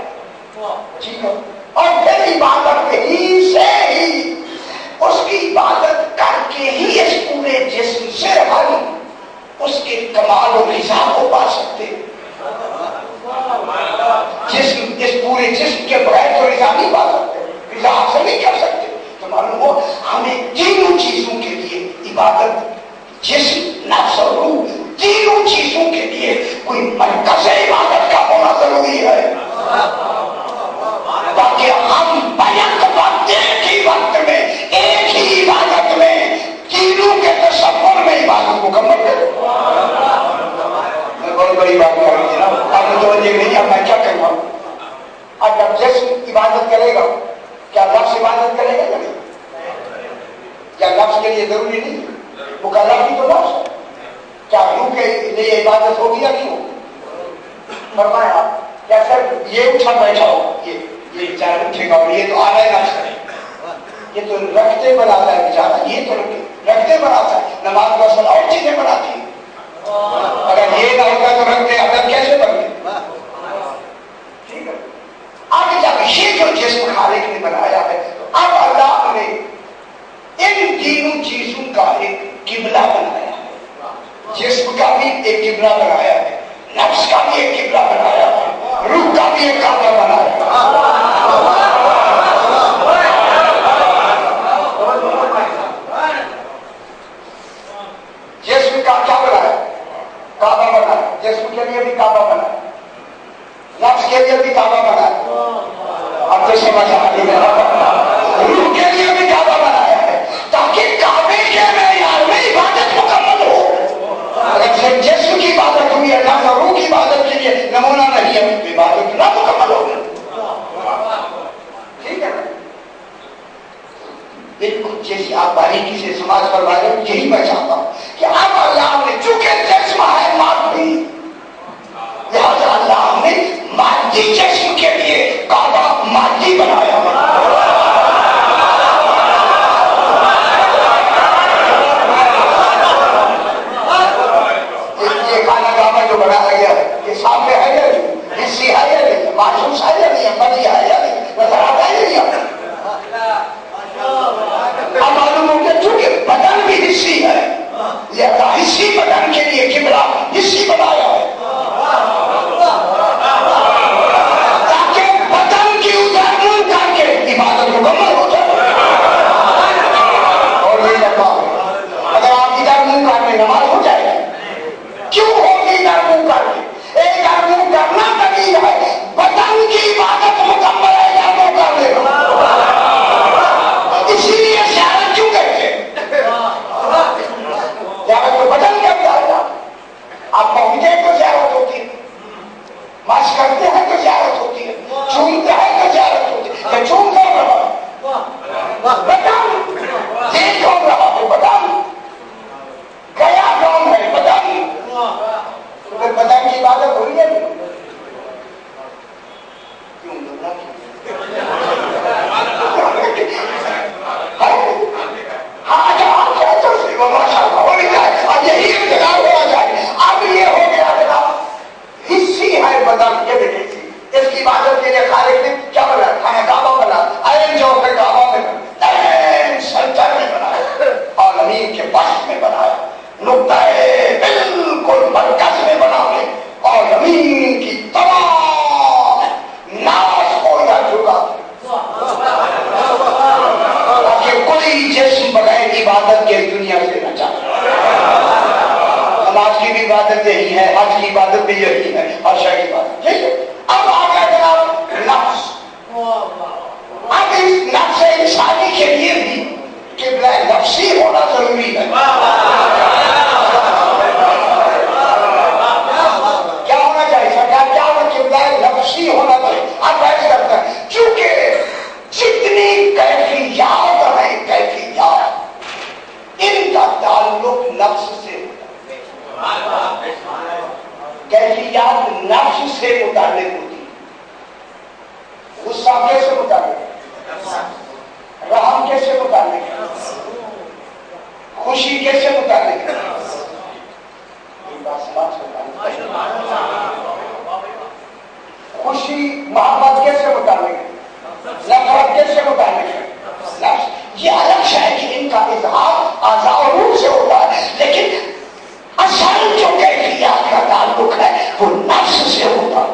S3: ٹھیک ہے. اور پھر عبادت ہی سے ہی اس کی عبادت کر کے ہی اس پورے جسم سے ہم اس کے کمال و غذا کو پا سکتے. جسم اس پورے جسم کے بغیر تو غذا نہیں پا سکتے، غذا حاصل نہیں کر سکتے. تو معلوم ہو ہمیں تینوں چیزوں کے لیے عبادت، جسم، نفس اور روح، تینوں چیزوں کے لیے کوئی مرکز عبادت کا ہونا ضروری ہے تاکہ ہم بیک وقت ایک ہی وقت میں ایک ہی عبادت میں تینوں کے تصور میں عبادت مکمل کریں. میں بہت بڑی بات کر رہی ہوں. آپ نے توجہ نہیں. اب میں کیا کروں؟ اب جب جسم عبادت کرے گا کیا لفظ عبادت کرے گا یا نہیں؟ کیا لفظ کے لیے ضروری نہیں؟ مکلف بھی تو لفظ ہے. کیا روح کے لیے عبادت ہوگی یا نہیں ہوگی؟ فرمایا آپ کیا صرف یہ اٹھا بیٹھا ہوگا، یہ بیچارہ اٹھے گا اور یہ تو آنا ہی نہ کرے. یہ تو رکھتے بناتا ہے بیچارہ، یہ تو رکھتے بناتا ہے. نماز کا اصل اور چیزیں بناتی ہیں. اگر یہ نہ ہوتا تو رکھتے ادب کیسے بنتے؟ ٹھیک ہے. آگے جا کے یہ جو جسم خالق نے بنایا ہے تو اب اللہ نے ان تینوں چیزوں کا ایک قبلہ بنایا ہے. جسم کا بھی ایک قبلہ بنایا ہے، نفس کا بھی ایک قبلہ بنایا ہے، روح کا بھی ایک قبلہ بنایا ہے. جسم کا کیا بنایا؟ کعبہ بنایا. جسم کے لیے بھی کعبہ بنایا، نفس کے لیے بھی کعبہ بنایا. اب تو سمجھ آ گئی. روح کے لیے بھی کعبہ بنایا ہے تاکہ کعبے کے معیار میں عبادت مکمل ہو. اگر صرف جسم کی عبادت ہوئی ہے، نفس اور روح کی عبادت کے لیے نمونہ نہیں ہے. اتنا مکمل ہو گیا. ٹھیک ہے نا؟ بالکل جیسی آپ باریکی سے سماج کروا رہے ہیں یہی میں چاہتا ہوں کہ اب اللہ نے چونکہ جسم ہے مادی لہذا اللہ نے مادی جسم کے لیے کعبہ مادی بنایا یہ کالا کعبہ جو بنایا گیا ہے یہ سامنے ہے یا نہیں حصی ہے یا نہیں محسوس ہے یا نہیں بنی ہے یا نہیں نظر آتا ہے یا نہیں اب معلوم ہو گیا چونکہ بدن بھی حصی ہے لہذا حصی بدن کے لیے قبلہ حصی بنایا ہے تاکہ بدن کی ادھر منہ کر کے عبادت مکمل ہو جائے. اور یہ بتاؤ اگر آپ ادھر منہ کر کے نماز ہو جائے گی کیوں ہوگی ادھر منہ کر کے؟ ادھر منہ کرنا دلیل ہے بدن کی عبادت مکمل ہے ادھر منہ کر دے گا. اسی لیے زیارت کیوں کہتے ہیں؟ زیارت تو بدن کے اندر ہے. آپ پہنچے تو زیارت ہوتی ہے ماش کرتے ہیں تو زیارت ہوتی ہے چومتے ہیں تو زیارت ہوتی ہے. کہ چوم کون رہا ہے؟ بدن. دیکھ کون رہا ہے؟ بدن. گیا کون ہے؟ بدن. تو پھر بدن کی عبادت ہوئی ہے کیوں لگنا یہی انتظار ہوا جائے. اب یہ ہو گیا جناب حصی ہے بدن یہ دیکھیے اس کی عبادت کے لیے خالق نے کیا بنا کھانا کعبہ بنا این جو ہے کعبہ میں بنا این سنتر میں بنایا عالمین کے وسط میں بنایا نقطۂ بالکل مرکز میں بنا کے عالمین کی تمام ناز کو ادھر جھکا تاکہ کوئی جسم بغیر عبادت کے دنیا سے نہ جائے. نماز کی بھی عبادت یہی ہے حج کی عبادت بھی یہی ہے ہر شے کی عبادت. ٹھیک ہے اب آ گیا جناب نفس. اب اس نفس انسانی کے لیے بھی قبلہ نفسی ہونا ضروری ہے. کیا ہونا چاہیے سرکار کیا ہونا قبلہ نفسی ہونا چاہیے. اب بحث کرتے ہیں چونکہ جتنی کیفیات ہیں کیفیات ان کا تعلق نفس سے کیفیات نفس سے متعلق ہوتی ہے. غصہ کیسے متعلق ہے؟ رحم کیسے متعلق ہے؟ خوشی کیسے متعلق ہے؟ خوشی محبت کیسے متعلق ہے؟ نفرت کیسے متعلق ہے؟ نفس. یہ الگ ہے کہ ان کا اظہار اعضاء و روح سے ہوتا ہے لیکن اصل جو کیفیات کا تعلق ہے وہ نفس سے ہوتا ہے.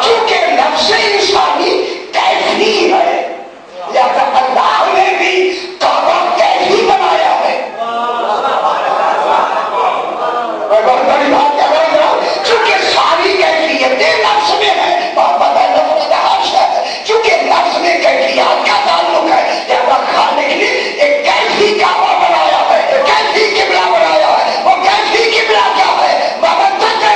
S3: کیونکہ نفس انسانی کیفی ہے لہذا اللہ نے بھی کعبہ کیفی بنایا ہے. بہت بڑی بات کہہ رہا ہوں چونکہ ساری کیفیتیں نفس میں ہے محبت ہے نفرت ہے چونکہ نفس میں کیفیات کا تعلق ہے لہذا خالق نے ایک کیفی کعبہ بنایا ہے کیفی قبلہ بنایا ہے. وہ کیفی قبلہ کیا ہے؟ محبت ہے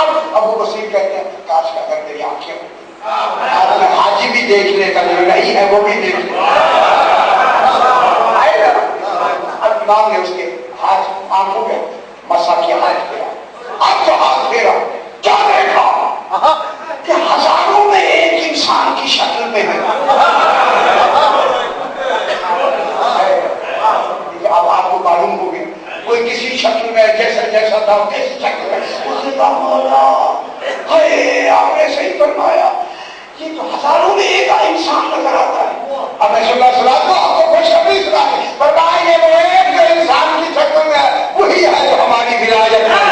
S3: اب ابو بصیر کہتے ہیں کاش کا اگر میری آنکھیں ہوتی آج میں حاجی بھی دیکھ لیتا جو نہیں ہے وہ بھی دیکھ لیتا. اب امام نے اس کے ہاتھ آنکھوں پہ مسا کیا, ہاتھ پھیرا. اب تو ہاتھ پھیرا کیا دیکھا کہ ہزاروں میں ایک انسان کی شکل میں ہے. اب آپ کو معلوم ہو گیا کوئی کسی شکل میں جیسا تھا کیسی شکل میں. اس نے کہا مولا آپ نے صحیح فرمایا یہ تو ہزاروں میں ایک انسان نظر آتا ہے. اب میں سنا کو آپ کو خوشخبری سنا فرمایا یہ وہ ایک جو انسان کی شکل میں ہے وہی ہے جو ہماری ولایت ہے.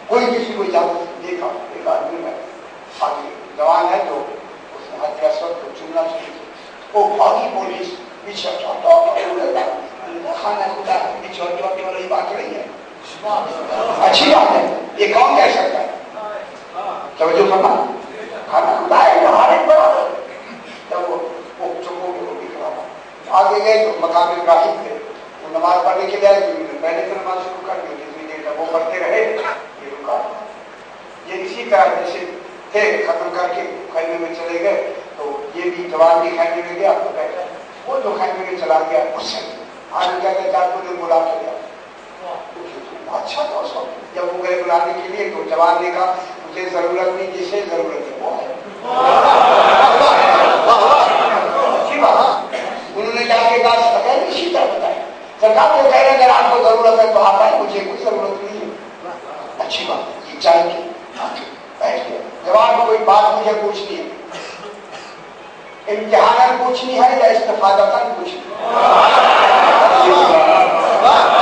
S3: کوئی کسی کو اجازت دیکھا ایک آدمی میں آگے جوان ہے تو اس نے حضرت اسود کو چننا شروع کیا. وہ بھاگی پولیس پیچھے خانہ خدا پیچھے رہی بات رہی ہے اچھی بات ہے یہ کون کہہ سکتا ہے توجہ فرما خانہ خدا ہے ہمارے برابر. جب وہ چپوں کے وہ دکھ رہا تھا آگے گئے تو مقام ابراہیم تھے وہ نماز پڑھنے کے لیے آئے پہلے تو نماز شروع کر دی جتنی دیر تک وہ پڑھتے رہے یہ اسی طرح جیسے تھے ختم کر کے خیمے میں چلے گئے تو یہ بھی جوان بھی خیمے میں گیا تو بیٹھا وہ جو خیمے میں چلا گیا اس سے آج کہتے جا تو بلا کے گیا اچھا تو جب وہ گئے بلانے کے لیے تو جوان نے کہا مجھے ضرورت نہیں جسے ضرورت ہے وہ ہے. اچھی بات انہوں نے جا کے کہا اسی طرح بتایا سرکار کو کہہ رہے اگر آپ کو ضرورت ہے تو آپ آئے مجھے کوئی ضرورت نہیں ہے. اچھی بات یہ چاہیے بیٹھ گیا. جواب کوئی بات مجھے پوچھنی ہے امتحان پوچھنی ہے یا استفادہ پوچھنی ہے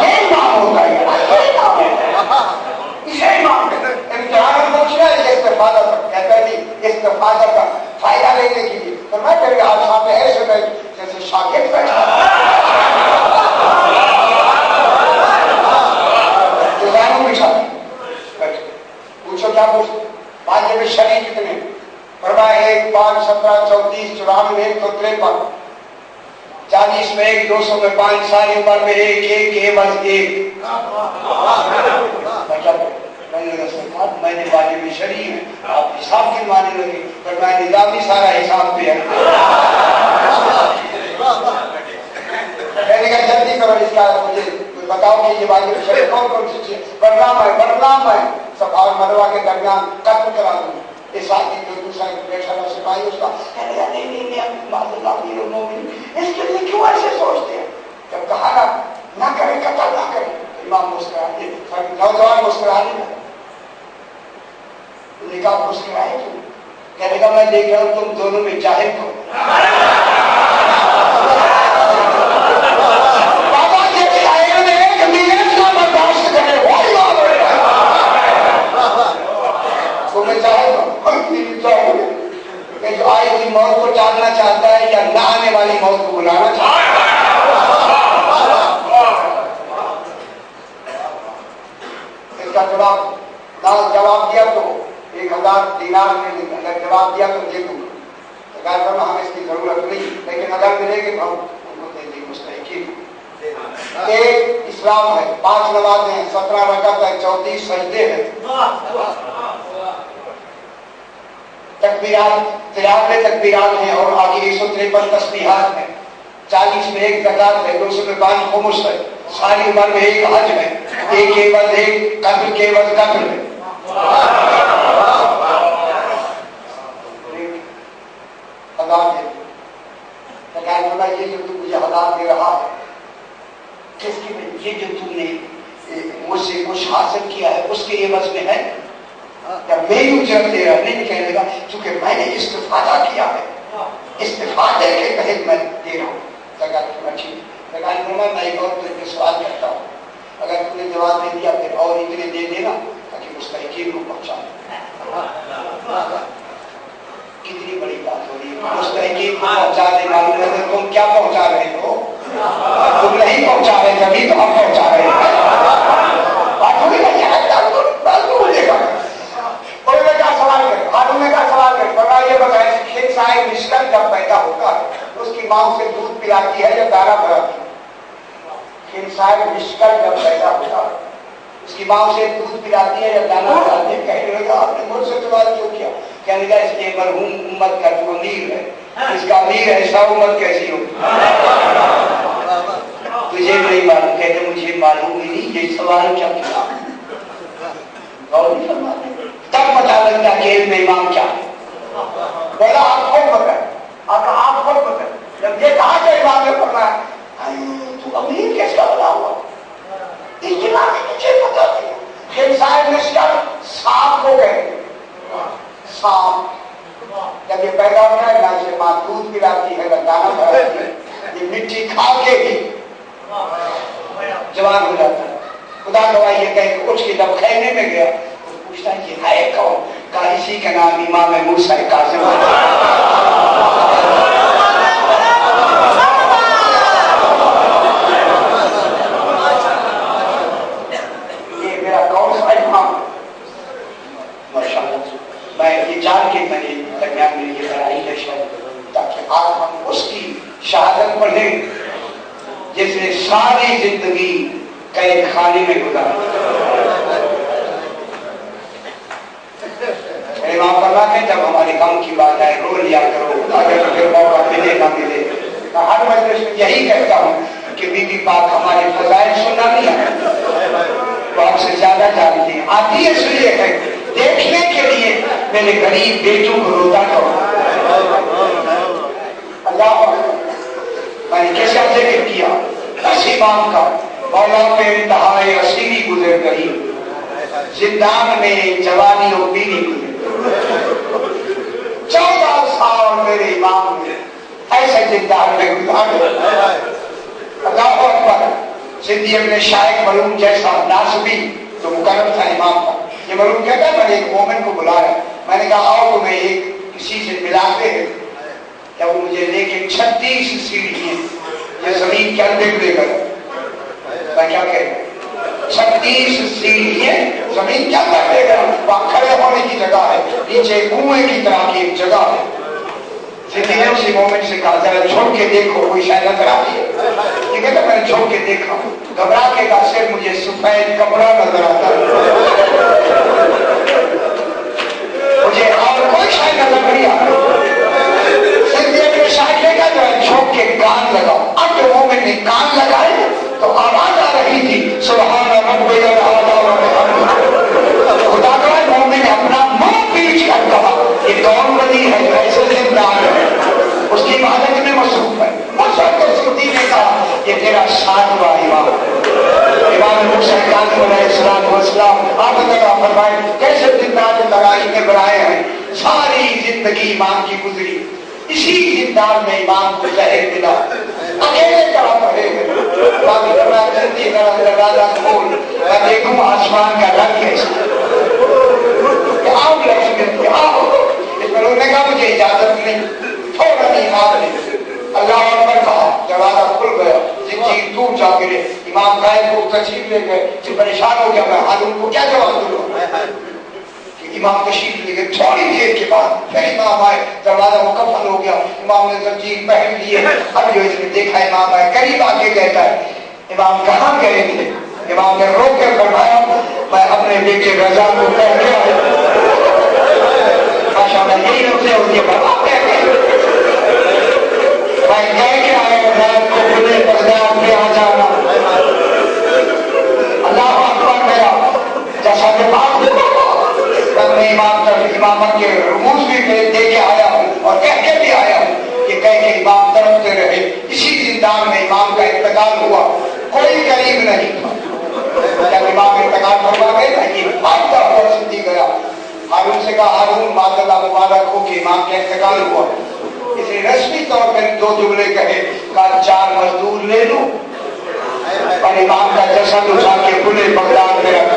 S3: یہ نام ہوتا ہے اسے نام امتحان پوچھنا ہے یا استفادہ کہتا ہے نہیں استفادہ کا فائدہ لینے کے لیے تو میں تیرے ہاتھ سامنے ایسے بیٹھ جیسے شاگرد بیٹھا پوچھو کیا پوچھو واجب شرعی کتنے فرمایا 1 5 17 34 94 1 تو 53 40 میں 1 200 میں 5 ساری عمر میں 1 1 بس 1 میں نے واجب شرعی ہے آپ حساب کی مانے لگے فرمایا نظامی سارا حساب پہ ہے. میں نے کہا جلدی کرو اس کا مجھے بتاؤ کہ یہ واجب شرعی کون کون سی چیز بدنام ہے صفا اور مروہ کے درمیان قتل کرا دوں. اس آدمی جو دوسرا بیٹھا ہوا سپاہی اس کا نہیں اس کے لیے کیوں ایسے سوچتے ہیں. جب کہا نہ کرے قتل نہ کرے امام مسکرانے نوجوان مسکرانے لگا. کہا مسکرائے کیوں کہنے کا میں دیکھ رہا ہوں تم دونوں میں جاہل ہو. جو آئی ہوئی موت کو ٹالنا چاہتا ہے یا نہ آنے والی موت کو بلانا چاہتا ہے. اس کا جواب دیا تو 1000 دینار میں اگر جواب دیا تو دے دوں گا ہمیں اس کی ضرورت نہیں لیکن اگر ملے گی ہم ان کو دے دیں مستحقین. ایک اسلام ہے 5 نمازیں ہیں 17 رکعت ہے 34 سجدے ہیں تکبیرات 93 تکبیرات ہیں اور آگے 153 تسبیحات ہیں 40 میں 1 زکات ہے 200 میں 5 خمس ہے ساری عمر میں 1 حج ہے 1 عوض 1 قتل کے عوض قتل ہے. عذاب ہے یہ جو تم مجھے عذاب دے رہا ہے کس کی یہ جو تم نے مجھ سے کچھ حاصل کیا ہے اس کے عوض میں ہے یا میری اجرت دے رہا نہیں کہنے لگا چونکہ میں نے استفادہ کیا ہے استفادے کے تحت میں دے رہا ہوں. میں ایک اور سوال کرتا ہوں اگر تم نے جواب دے دیا پھر اور اتنے دے دینا تاکہ مستحقین کو پہنچا دے. کتنی بڑی بات ہو رہی ہے. مستحقین کو پہنچا دے. معلوم ہے تم کیا پہنچا رہے ہو؟ تم نہیں پہنچا رہے تبھی تو ہم پہنچا رہے ہیں. بات ہوئی نا یہ ہارون نے کہا سوال کر بتا یہ بتائیں خنسائے مشکل جب پیدا ہوتا ہے اس کی ماں اسے دودھ پلاتی ہے یا دانا بھراتی ہے؟ خنسائے مشکل جب پیدا ہوتا ہے اس کی ماں اسے دودھ پلاتی ہے یا دانا بھراتی ہے؟ کہنے لگا آپ نے مجھ سے سوال کیوں کیا؟ کہنے لگا اس لیے مرحوم امت کا جو امیر ہے اس کا امیر ایسا امت کیسی ہوگی؟ تجھے نہیں معلوم؟ کہتے مجھے معلوم ہی نہیں یہ سوال کیا کیا. تب پتا لگتا کہ علم امام کیا ہے. بولا آپ خود بتائیں. آپ خود بتائیں. جب یہ کہا کہ امام نے پڑھنا ہے تو امیر کیس کا بنا ہوا اجتماع میں مجھے پتا نہیں. خنسائے مشکل سانپ کو گئے. سانپ جب یہ پیدا ہوتا ہے نہ اسے ماں دودھ پلاتی ہے نہ دانا بھراتی ہے. یہ مٹی کھا کے بھی جوان ہو جاتا ہے. خدا گواہ یہ کہیں کہ اٹھ کے جب خیمے میں گیا پوچھتا ہے یہ ہے کون؟ کہا اسی کا نام امام موسیٰ کاظم ہے. یہ میرا کون سا امام؟ ماشاءاللہ میں یہ جان کے میں نے درمیان میں یہ بڑائی ہے شاید تاکہ آج ہم اس کی شہادت پڑھیں جس نے ساری زندگی قید خانے میں گزارا. امام فرماتے ہیں جب ہمارے غم کی بات آئے رو لیا کرو اگر پھر موقع ملے نہ ملے. میں ہر مجلس میں یہی کہتا ہوں کہ بی بی پاک ہمارے فضائل سننا نہیں ہے وہ آپ سے زیادہ جانتی ہیں. آتی اس لیے ہے دیکھنے کے لیے میرے غریب بیٹوں کو روتا کرو. اللہ میں نے کیسے ذکر کیا اس امام کا. مولا پہ انتہائے اسیری گزر گئی زندان میں جوانی و پیری گزر 14 سال میرے امام نے ایسے زندان میں گزارے. اللہ اکبر. سندھی ابن شائق ملوم جیسا ناسبی جو مکرم تھا امام کا یہ ملوم کہتا ہے میں نے ایک مومن کو بلایا. میں نے کہا آؤ تمہیں ایک کسی سے ملاتے ہیں. کیا وہ مجھے لے کے 36 سیڑھیاں یہ زمین کے اندر لے کر میں کیا کہہ رہا 36 سیڑھیاں زمین کیا کر لے گا. وہاں کھڑے ہونے کی جگہ ہے نیچے کنویں کی طرح کی ایک جگہ ہے. سیدھی نے اسی مومنٹ سے کہا ذرا چھوڑ کے دیکھو کوئی شاید نظر آتی ہے. یہ کہتا میں نے چھوڑ کے دیکھا گھبرا کے کہا صرف مجھے سفید کپڑا نظر آتا ہے مجھے اور کوئی شاید نظر نہیں آتا. سیدھی اپنے شاید نے کہا ذرا چھوڑ کے کان لگاؤ. اب جو مومن نے کان لگائے تو آواز آ رہی تھی سبحان ربی الاعلی و بحمدہ. خدا کا مومن نے اپنا منہ پیچھ کر کہا یہ کون ولی ہے جو ایسے زندان ہے اس کی عبادت میں مصروف ہے. اس وقت سعودی نے کہا یہ تیرا 7واں امام امام موسیٰ کاظم علیہ السلام. آپ اللہ فرمائے کیسے زندان میں لڑائی میں بنائے ہیں. ساری زندگی امام کی گزری اسی زندان میں امام کو زہر ملا اکیلے طرح پڑے میں دیکھوں آسمان کا رنگ کیسا. آؤ لفظ ملتے آؤ. اس پر انہوں نے کہا مجھے اجازت نہیں. تھوڑا نہیں امام نے اللہ اکبر کہا دروازہ کھل گیا زنجیر ٹوٹ جا گرے. امام غائب کو تشریف لے گئے. جو پریشان ہو گیا میں ہارون کو کیا جواب دوں کہ امام تشریف لے گئے. تھوڑی دیر کے بعد پھر امام آئے دروازہ مکفل ہو گیا. امام نے زنجیر پہن لیے. اب جو اس نے دیکھا امام آئے قریب آ کے کہتا ہے امام کہاں گئے تھے. امام نے رو کے فرمایا میں اپنے بیٹے رضا کو کہہ کے آیا. ماشاءاللہ یہی لفظیں ہوتی ہے بابا کہہ کے میں کہہ کے آیا رات کو کھلے بغداد میں آ جانا. اللہ اکبر میرا جیسا کہ بات میں امام طرف امامت کے رموز بھی دے کے آیا ہوں اور کہہ کے بھی آیا ہوں کہ کہہ کے امام تڑپتے رہے. اسی زندان میں امام کا انتقال ہوا. کوئی قریب نہیں تھا. جب امام انتقال فرما گئے نا یہ بھاگتا ہوا سندھی گیا. ہارون سے کہا ہارون ماد اللہ مبارک ہو کہ امام کا انتقال ہوا. اس نے رسمی طور پر 2 جملے کہے کہا 4 مزدور لے لوں اور امام کا جسد اٹھا کے کھلے بغداد میں رکھ.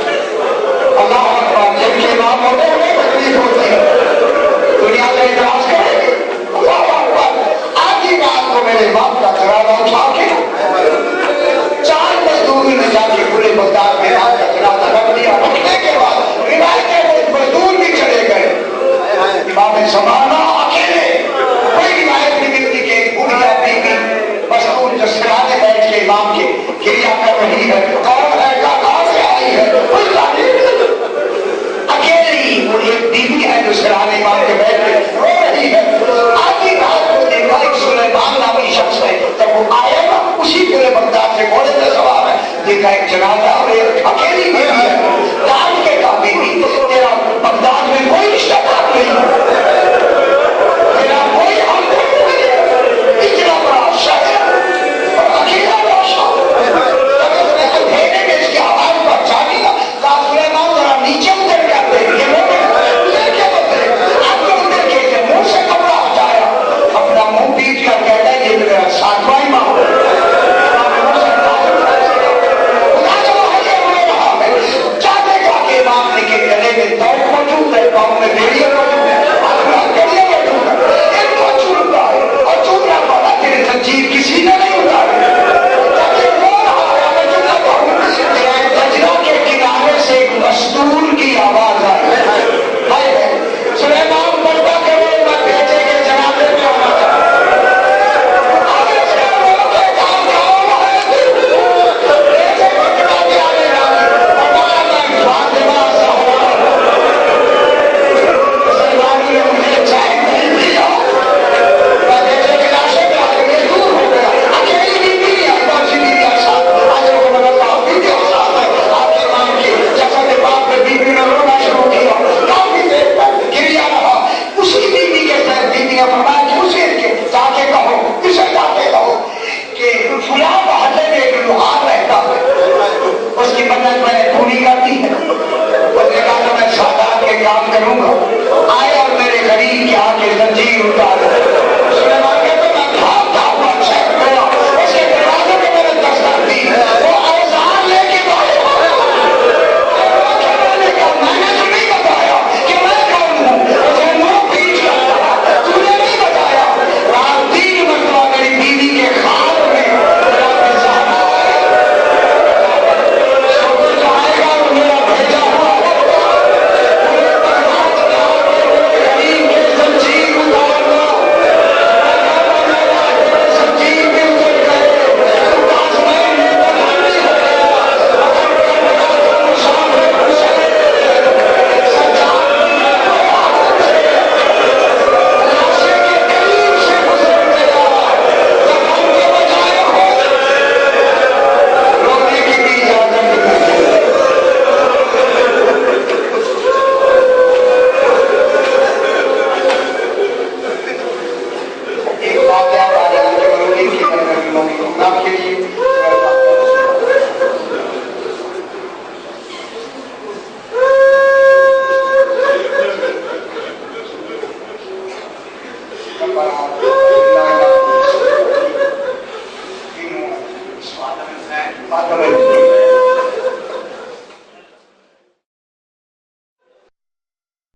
S3: اللہ اکبر. جن کے امام ہوتے ہیں انہیں تکلیف ہوتی ہے, دنیا سے اعتراض کرے گی. اللہ اکبر. آج ہی رات کو میرے باپ کا جنازہ اٹھا کے 4 مزدور نے جا کے کھلے بغداد میں امام کا جنازہ رکھ دیا. رکھنے کے بعد روایت ہے وہ مزدور بھی چلے گئے. امام زمانہ اکیلے. کوئی روایت نہیں ملتی کہ ایک بوڑھیا بیوی مزدور جو سرانے بیٹھ کے امام کے گریہ کر رہی ہے, کون ہے, کہاں سے آئی ہے, کوئی تعلیم نہیں. اکیلی وہ ایک بیوی ہے جو سرانے امام کے بیٹھ کے رو رہی ہے. آدھی رات کو دیکھا ایک سلیمان نامی شخص ہے, جب وہ آیا نا اسی پورے بغداد سے گھوڑے پہ سوار ہے, دیکھا ایک جنازہ اور ایک اکیلی بیوی ہے. رات کے کہا بیوی تیرا بغداد میں کوئی رشتہ دار نہیں, تیرا کوئی حق نہیں, اتنا بڑا شہر اور اکیلا بادشاہ. جب اس نے اندھیرے میں اس کی آواز پہنچا دیا, کہا سلیمان ذرا نیچے اتر کر دے. یہ لوگ اتر کے بتائے آپ کو اتر کے منہ سے کپڑا ہٹایا, اپنا منہ پیٹ کر کہتا ہے یہ میرا 7واں امام ہے. امام کے گلے میں توپ موجود ہے, پاؤں میں بیڑیاں موجود ہے, ہاتھ میں ہتھیلیاں موجود ہے. ایک کو چولتا ہے اور چولنا پڑا تیرے زنجیر کسی نے نہیں اتاری. جب یہ رو رہا ہے میں چولنا پاؤں دجلہ کے کنارے سے ایک مزدور کی آواز آئی. سلیمان بڑھتا کرو میں بیٹے کے جنازے میں آنا چاہتا آگے سے رو کے کام کھاؤ ہے بیٹے کو کٹا کے آنے لگا. فاطمہ سلمانی نے مجھے چائے نہیں دیا, میں بیٹے کے لاشے پہ آ کے دور ہو گیا. اکیلی بیوی ہے, باقی بیوی ساتھ آج کو میں نے کہا بیوی ساتھ ہے. آپ کے امام کی جسد پاک میں بیوی نے رونا شروع کیا, کافی دیر تک گریا رہا. اسی بیوی کے ساتھ بیوی نے فرمایا کہ اسے جا کے کہو, اسے جا کے کہو کہ فلاں محلے میں ایک لوہار رہتا ہے, اس کی مدد میں نے پوری کرتی ہے. اس نے کہا تو میں سادات کے کام کروں گا. آئے اور میرے غریب کے آ کے زنجیر اتار